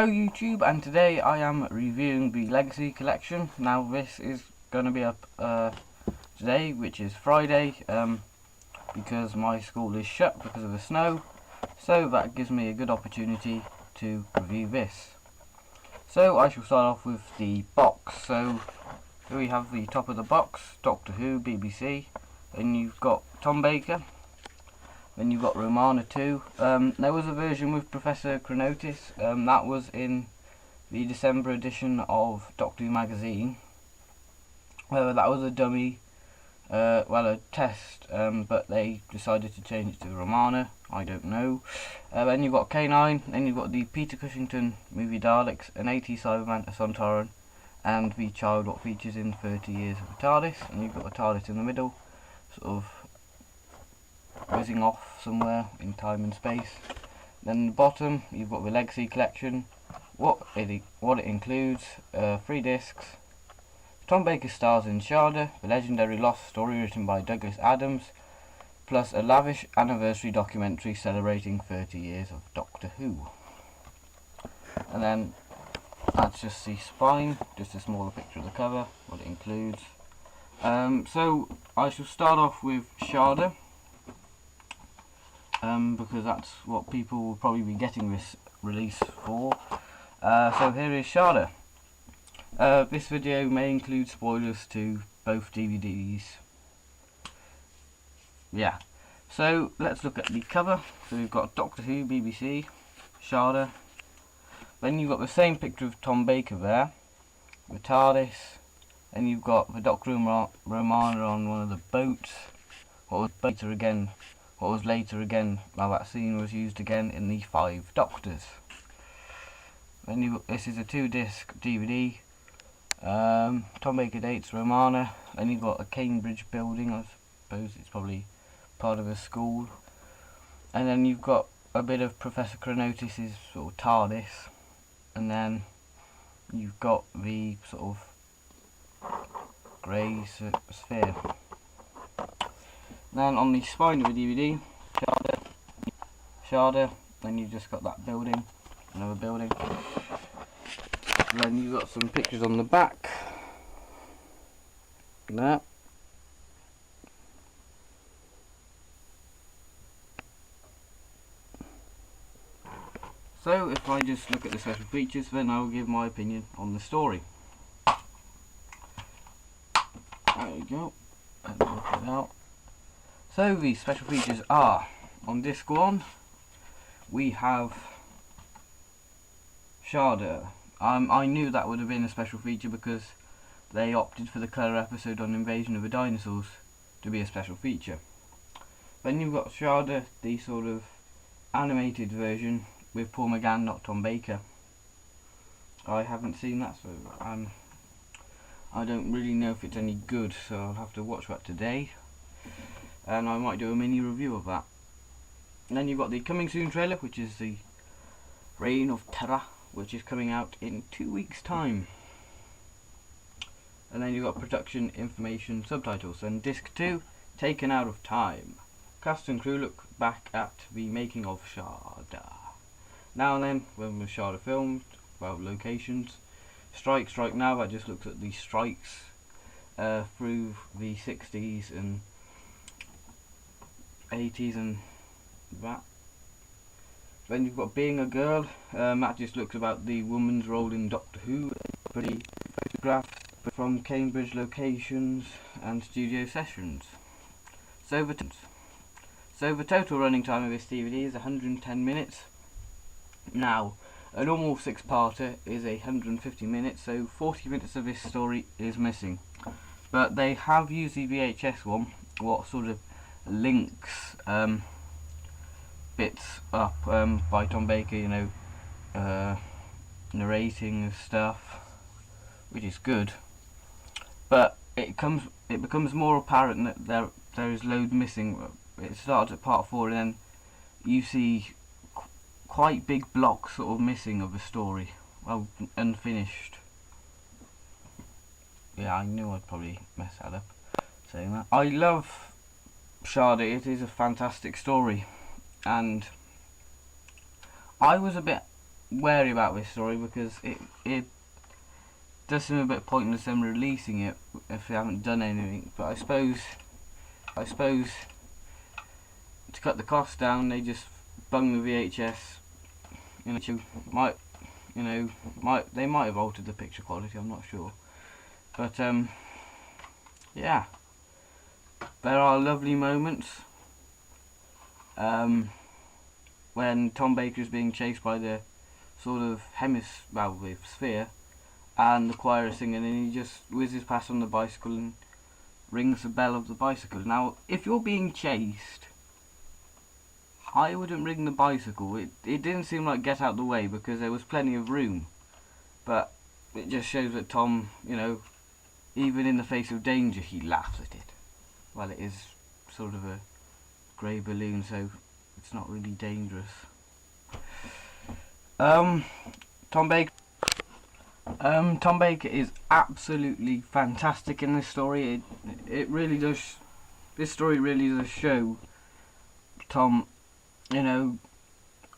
Hello YouTube, and today I am reviewing the Legacy collection. Now this is going to be up today, which is Friday, because my school is shut because of the snow, so that gives me a good opportunity to review this. So I shall start off with the box. So here we have the top of the box, Doctor Who, BBC, and you've got Tom Baker. Then you've got Romana too. There was a version with Professor Chronotis, that was in the December edition of Doctor Who magazine. Whether that was a dummy, a test, but they decided to change it to Romana, I don't know. Then you've got K9, then you've got the Peter Cushington movie Daleks, an 80s Cyberman, a Sontaran, and the child what features in 30 Years of the TARDIS, and you've got the TARDIS in the middle, sort of whizzing off somewhere in time and space. Then at the bottom you've got the Legacy collection, what it includes, 3 discs. Tom Baker stars in Shada, the legendary lost story written by Douglas Adams, plus a lavish anniversary documentary celebrating 30 years of Doctor Who. And then that's just the spine, just a smaller picture of the cover, what it includes. So I shall start off with Shada, because that's what people will probably be getting this release for. So here is Shada. This video may include spoilers to both DVDs. Yeah, so let's look at the cover. So we've got Doctor Who, BBC, Shada. Then you've got the same picture of Tom Baker there, the TARDIS. Then you've got the Doctor and Romana on one of the boats. What was later again, well, that scene was used again in the 5 Doctors. Then this is a 2-disc DVD. Tom Baker dates Romana. Then you've got a Cambridge building, I suppose it's probably part of a school. And then you've got a bit of Professor Chronotis' sort of TARDIS. And then you've got the sort of grey sphere. Then on the spine of the DVD, Shada, then you've just got that building, another building. Then you've got some pictures on the back. There. So if I just look at the special features, then I will give my opinion on the story. There you go. Let's look it out. So the special features are, on disc 1 we have Shada. I knew that would have been a special feature because they opted for the colour episode on Invasion of the Dinosaurs to be a special feature. Then you've got Shada, the sort of animated version with Paul McGann, not Tom Baker. I haven't seen that, so I don't really know if it's any good, so I'll have to watch that today. And I might do a mini review of that. And then you've got the coming soon trailer, which is the Reign of Terror, which is coming out in 2 weeks time. And then you've got production information subtitles. And disc 2, Taken Out of Time. Cast and crew look back at the making of Shada. Now and then, when was Shada filmed? Well, locations. Strike Now, that just looks at the strikes through the 60s and 80s and that. Then you've got Being a Girl, that just looks about the woman's role in Doctor Who. Pretty photographs from Cambridge locations and studio sessions. So the total running time of this DVD is 110 minutes. Now, a normal 6-parter is 150 minutes, so 40 minutes of this story is missing. But they have used the VHS one, what sort of links bits up by Tom Baker, you know, narrating stuff, which is good. But it becomes more apparent that there is loads missing. It starts at part 4, and then you see quite big blocks sort of missing of the story, well, unfinished. Yeah, I knew I'd probably mess that up saying that. I love Shada, it is a fantastic story, and I was a bit wary about this story because it does seem a bit pointless them releasing it if they haven't done anything. But I suppose to cut the cost down, they just bung the VHS. They might have altered the picture quality. I'm not sure, but yeah, there are lovely moments when Tom Baker is being chased by the sort of sphere, and the choir is singing, and he just whizzes past on the bicycle and rings the bell of the bicycle. Now, if you're being chased, I wouldn't ring the bicycle. It didn't seem like get out the way because there was plenty of room. But it just shows that Tom, even in the face of danger, he laughs at it. Well, it is sort of a grey balloon, so it's not really dangerous. Tom Baker is absolutely fantastic in this story. It really does. This story really does show Tom,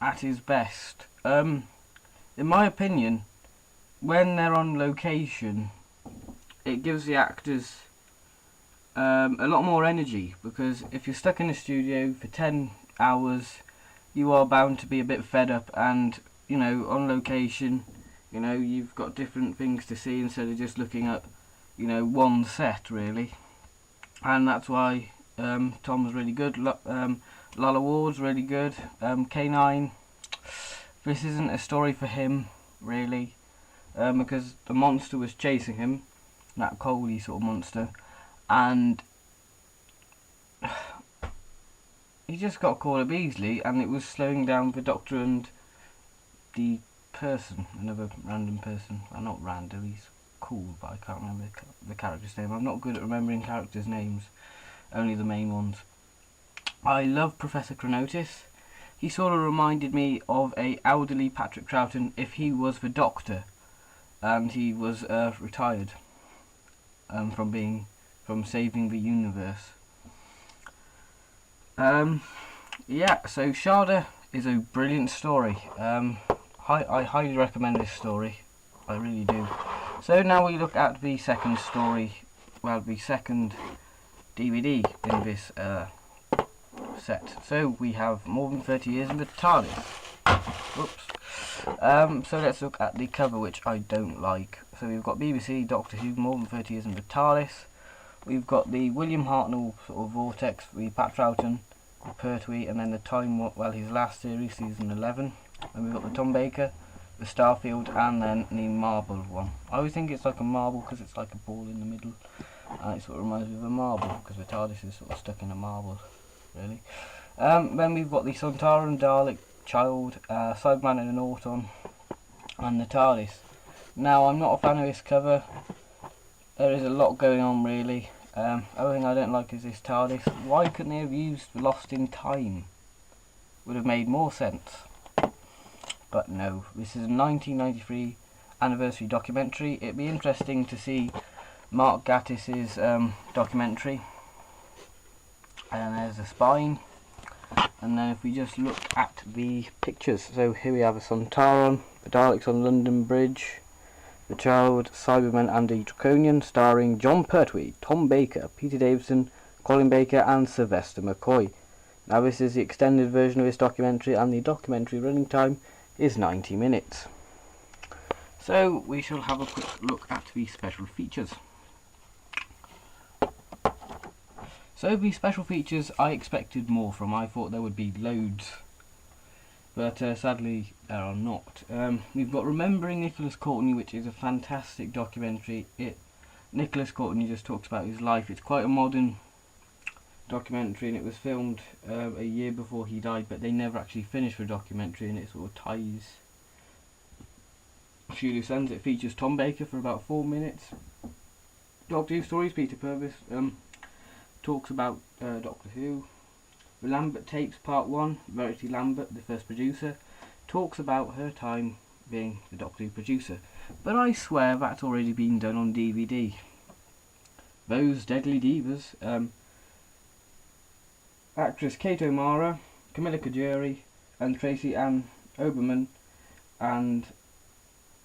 at his best. In my opinion, when they're on location, it gives the actors a lot more energy, because if you're stuck in a studio for 10 hours, you are bound to be a bit fed up, and on location, you've got different things to see instead of just looking at one set really. And that's why Tom's really good. Lala Ward's really good. K9, this isn't a story for him really, because the monster was chasing him, that Coley sort of monster, and he just got caught up easily, and it was slowing down the Doctor and the person, another random person. Well, not random, he's cool, but I can't remember the character's name. I'm not good at remembering characters' names, only the main ones. I love Professor Chronotis. He sort of reminded me of a elderly Patrick Troughton if he was the Doctor, and he was retired from saving the universe. Yeah, so Shada is a brilliant story. I highly recommend this story. I really do. So now we look at the second story, the second DVD in this set. So we have More Than 30 Years in the TARDIS. Oops. So let's look at the cover, which I don't like. So we've got BBC, Doctor Who, More Than 30 Years in the TARDIS. We've got the William Hartnell sort of vortex, the Pat Troughton, the Pertwee, and then the his last series, season 11. And we've got the Tom Baker, the Starfield, and then the marble one. I always think it's like a marble because it's like a ball in the middle, and it sort of reminds me of a marble because the TARDIS is sort of stuck in a marble, really. Then we've got the Sontaran, Dalek, Child, Cyberman and an Auton, and the TARDIS. Now, I'm not a fan of this cover. There is a lot going on, really. Other thing I don't like is this TARDIS. Why couldn't they have used Lost in Time? Would have made more sense. But no, this is a 1993 anniversary documentary. It'd be interesting to see Mark Gatiss's documentary. And there's the spine. And then if we just look at the pictures, so here we have a Sontaran, the Daleks on London Bridge, the Child, Cybermen and the Draconian, starring John Pertwee, Tom Baker, Peter Davison, Colin Baker and Sylvester McCoy. Now this is the extended version of this documentary, and the documentary running time is 90 minutes. So we shall have a quick look at the special features. So the special features I expected more from. I thought there would be loads, but sadly there are not. We've got Remembering Nicholas Courtney, which is a fantastic documentary. Nicholas Courtney just talks about his life. It's quite a modern documentary, and it was filmed a year before he died, but they never actually finished the documentary, and it sort of ties a few loose ends. It features Tom Baker for about 4 minutes. Doctor Who stories, Peter Purvis talks about Doctor Who. The Lambert Tapes Part 1, Verity Lambert, the first producer, talks about her time being the Doctor Who producer. But I swear that's already been done on DVD. Those Deadly Divas, actress Kate O'Mara, Camilla Cajuri and Tracy Ann Oberman and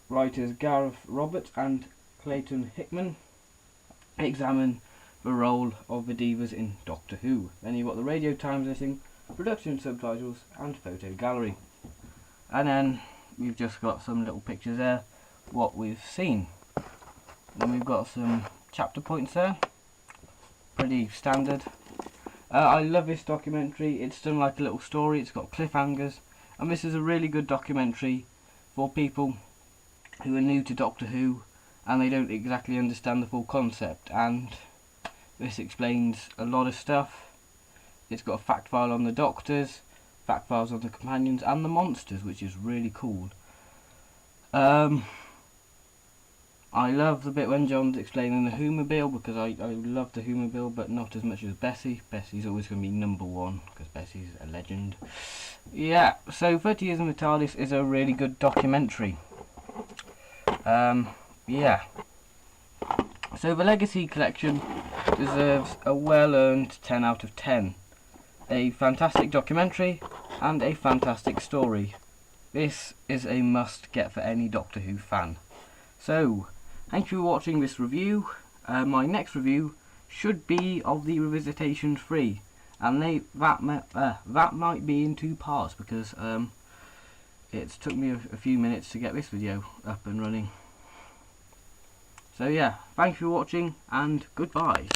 writers Gareth Roberts and Clayton Hickman examine the role of the divas in Doctor Who. Then you've got the Radio Times listing, production subtitles and photo gallery. And then we've just got some little pictures there, what we've seen. Then we've got some chapter points there, pretty standard. I love this documentary. It's done like a little story, it's got cliffhangers, and this is a really good documentary for people who are new to Doctor Who and they don't exactly understand the full concept, and this explains a lot of stuff. It's got a fact file on the Doctors, fact files on the Companions and the monsters, which is really cool. I love the bit when John's explaining the Whomobile, because I love the Whomobile, but not as much as Bessie. Bessie's always going to be number one, because Bessie's a legend. Yeah, so 30 Years in the TARDIS is a really good documentary. Yeah. So the Legacy Collection deserves a well-earned 10 out of 10. A fantastic documentary and a fantastic story. This is a must-get for any Doctor Who fan. So, thank you for watching this review. My next review should be of the Revisitations 3, and that might be in 2 parts, because it's took me a few minutes to get this video up and running. So yeah, thank you for watching and goodbye.